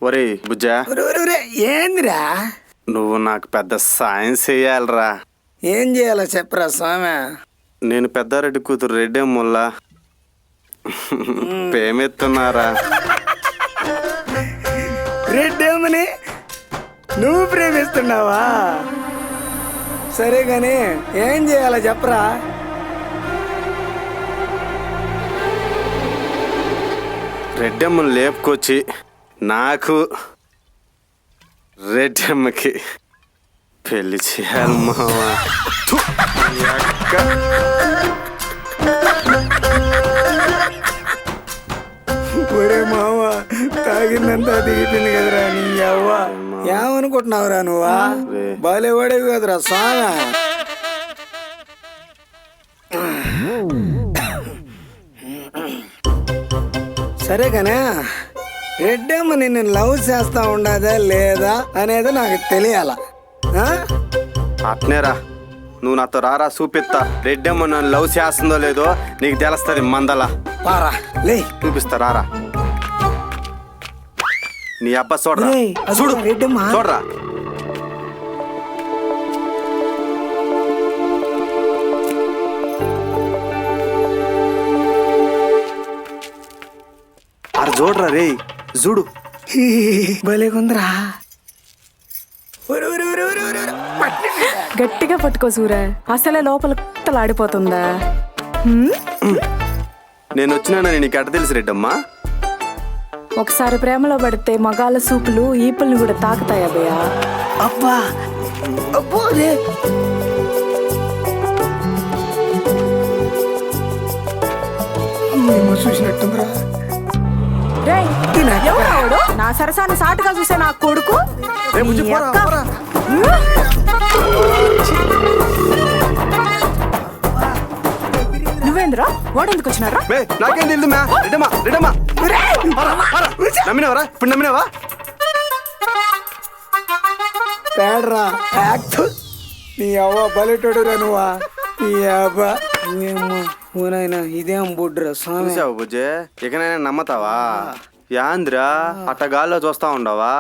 ఒరే బుజ్జా, ఏందిరా? నువ్వు నాకు పెద్ద సాయం చెయ్యాలరా. ఏం చేయాలో చెప్పరా స్వామి? నేను పెద్దారెడ్డి కూతురు రెడ్డేముల్లా ప్రేమెత్తున్నారా. రెడ్డేమని నువ్వు ప్రేమిస్తున్నావా? సరే గాని ఏం చేయాలో చెప్పరా? రెడ్డమ్మను లేపుకొచ్చి నాకు రెడ్డమ్మకి పెళ్లి చేయాలి మావా. ఒరే మావ, తాగిందంతా దిగిపోయింది కదరా నీ అవ్వ. ఏమనుకుంటున్నావురా నువ్వా? బాలేవాడేవి కదరా స్వామి. సరే కానీ రెడ్డమ్మ నిన్ను లవ్ చేస్తా ఉండదా లేదా అనేది నాకు తెలియాల. అట్నేరా, నువ్వు నాతో రారా చూపిస్తా. రెడ్డమ్మ నన్ను లవ్ చేస్తుందో లేదో నీకు తెలుస్తుంది. మందల పారా లే చూపిస్తా, రారా. నీ అబ్బా చూడరా, ఒరేయ్, అది చూడు రెడ్డమ్మ. చూడరా. అరే చూడరా రే, చూడు. భలేగుందిరా. గట్టిగా పట్టుకో సూరే, అసలే లోపల ఆడిపోతుందా? నేను వచ్చినానని నీకు ఎట్ట తెలుసు రెడ్డమ్మా? ఒకసారి ప్రేమలో పడితే మగాళ్ళ సూపులు ఈపుల్ని కూడా తాకుతాయా భయ్యా? అబ్బా అబ్బో రే. చూసినట్టుందిరా. రేయ్, ఎవరావుడు? నా సరసాన్ని సాటుగా చూసే నా కొడుకు. రే బుజ్జి, పోరా, పోరా. నువ్వేంద్రా వాడెందుకు వచ్చినారా? నాకేం తెలియదు మ్యా. రెడ్డమ్మా, రెడ్డమ్మా, నమ్మినావరా? ఇప్పుడు నమ్మినావా? పేడరా యాక్ట్. నీ అవ్వ బలెటోడురా నువ్వా. నీ అవ్వ ఊనైనా ఇదేం బుడ్రా స్వామి. చూసావు బుజ్జే, ఇకనైనా నమ్మతావా? యాంద్రా అట్టగాల్లో చూస్తా ఉండవా?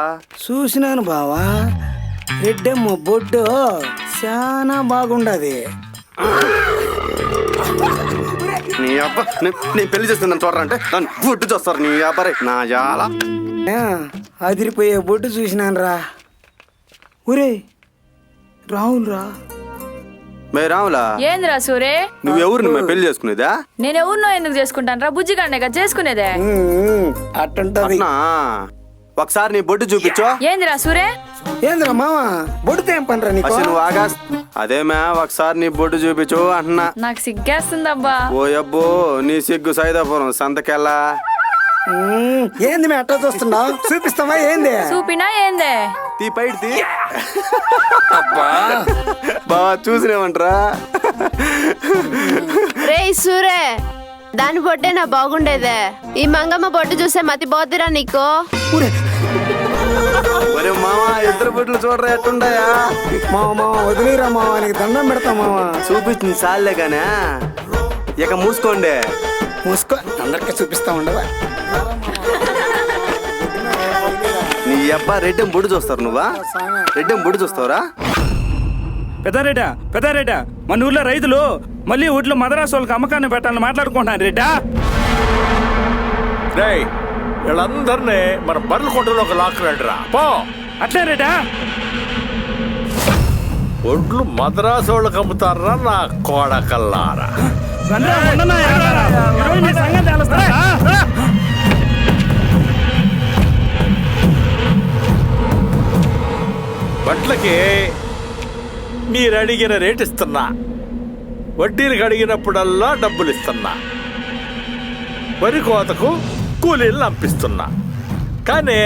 చూసినాను బావా, రెడ్డమ్మ బొడ్డు చాలా బాగుండది. నీ అబ్బా, నీ పెళ్లి చేస్తున్నాను చూడరా అంటే దాన్ని బొడ్డు చూస్తారు. నీ అబ్బాయి నా జాల అదిరిపోయే బొడ్డు చూసినాను రా. ఒరే రావును రా. మే రాములా, ఏంద్రా సూరే, నువ్వెవరు పెళ్లి చేసుకునేదా? నేను ఎవరినో ఎందుకు చేసుకుంటాను రా? బుజ్జిగానే కదా చేసుకునేదే. అట్టుంటది. అట్నా? ఒకసారి నీ బొడ్డు చూపించో. ఏంద్రా సూరే? ఏంద్రా మామ బొడ్డుతో ఏం పనిరా నీకు? అసలు నువ్వు ఆగా. అదే మ్యా, ఒకసారి నీ బొడ్డు చూపించు అంటున్నా. నాకు సిగ్గేస్తుందబ్బా. ఓ అబ్బో, నీ సిగ్గు సైదాపురం సంతకెళ్ళా. ఏంది మే అట్లా చూస్తున్నావు? చూపిస్తావా ఏంది? చూపినా ఏందే? తీ పైడి తీ. బావా చూసినేమంటరా? రే సూరే, దాని బొడ్డే నా బాగుండేదే. ఈ మంగమ్మ బొడ్డు చూసే మతి పోతురా నీకు. ఒరే మామ, ఇద్దరు బొడ్లు చూడరా ఎట్టుండయా? మామ వదిలేరా మామ, నీకు దండం పెడతా మామ. చూపించింది సార్లే గానే, ఇక మూసుకోండి. మూసుకో, అందరికీ చూపిస్తా ఉండవా? నీ అబ్బా రెడ్డెం బొడ్డు చూస్తారు. నువ్వా రెడ్డెం బొడ్డు చూస్తావురా? పెద్దారెడ్డా, మన ఊర్లో రైతులు మళ్ళీ ఊట్లో మదరాసు వాళ్ళకి అమ్మకాన్ని పెట్టాలని మాట్లాడుకుంటున్నాను రెడ్డా. రేయ్, వీళ్ళందరినీ మన బర్రెల కొండలో ఒక లాక్కురండిరా పో. అట్లే రెడ్డా. ఒడ్లు మద్రాసు వాళ్ళకి అమ్ముతారా నా కోడకల్లారా? బట్లకి మీరు అడిగిన రేటు ఇస్తున్నా, వడ్డీలకు అడిగినప్పుడల్లా డబ్బులు ఇస్తున్నా, వరి కోతకు కూలీలు పంపిస్తున్నా. కానీ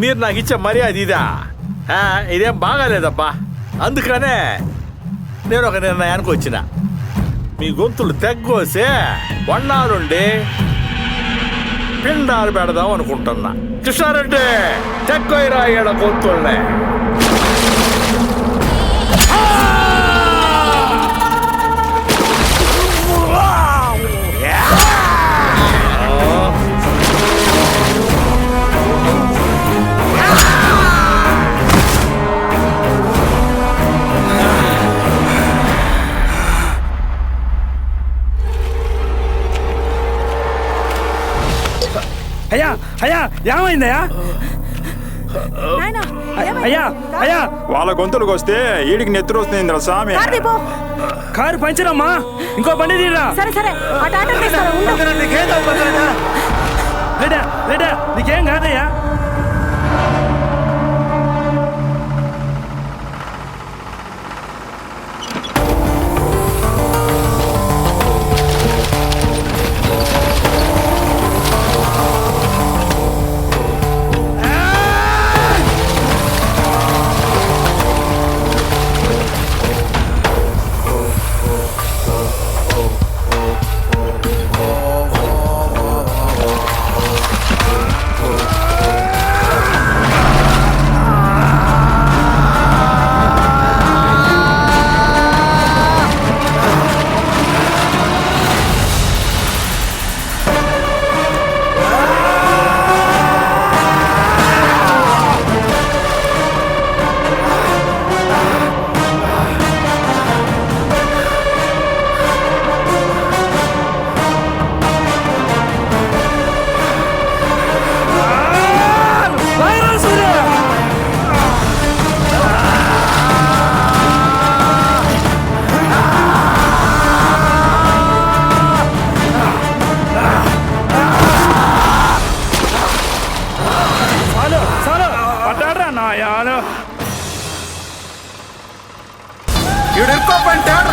మీరు నాకు ఇచ్చే మర్యాద ఇదా? ఇదేం బాగాలేదబ్బా. అందుకనే నేను ఒక నిర్ణయానికి వచ్చిన. మీ గొంతులు తెగ్గోసే వన్నాలుండి పిండాలు పెడదాం అనుకుంటున్నా. కృష్ణారెడ్డి, తెగ్గోయిరా ఈడ గొంతుల్నే. అయ్యా ఏమైందయ్యా నాయనా, ఏమైంది? అయ్యా అయ్యా వాళ్ళ గొంతులకు వస్తే ఈడికి నెత్తురు వస్తుంది స్వామి. కారు తీపో. కారు పంచరమ్మా, ఇంకో బండి తీరా. సరే సరే ఆ టాటా తీస్తారా, ఉండు. లేడా లేడా నీకేం కాదయ్యా.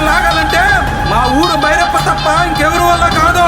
లాగాలంటే మా ఊరు భైరప్ప తప్ప ఇంకెవరి వల్ల కాదు.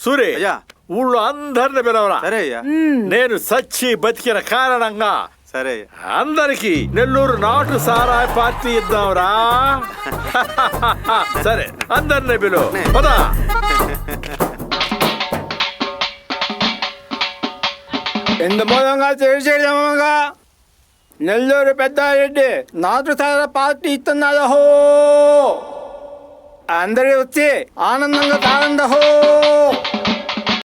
సూరి, అయ్యా. ఊళ్ళో అందరిని పిలవరా. సరే అయ్యా. నేను సచ్చి బతికిన కారణంగా సరే అయ్యా. అందరికి నెల్లూరు నాటు సారాయి పార్టీ ఇద్దాంరా. సరే అందరిని పిలువ పదా. ఇందు మూలంగా తెలియజేయగా నెల్లూరు పెద్దారెడ్డి నాటు సారా పార్టీ ఇస్తున్నాడు. హో అందరూ వచ్చి ఆనందంగా తాగండి. హో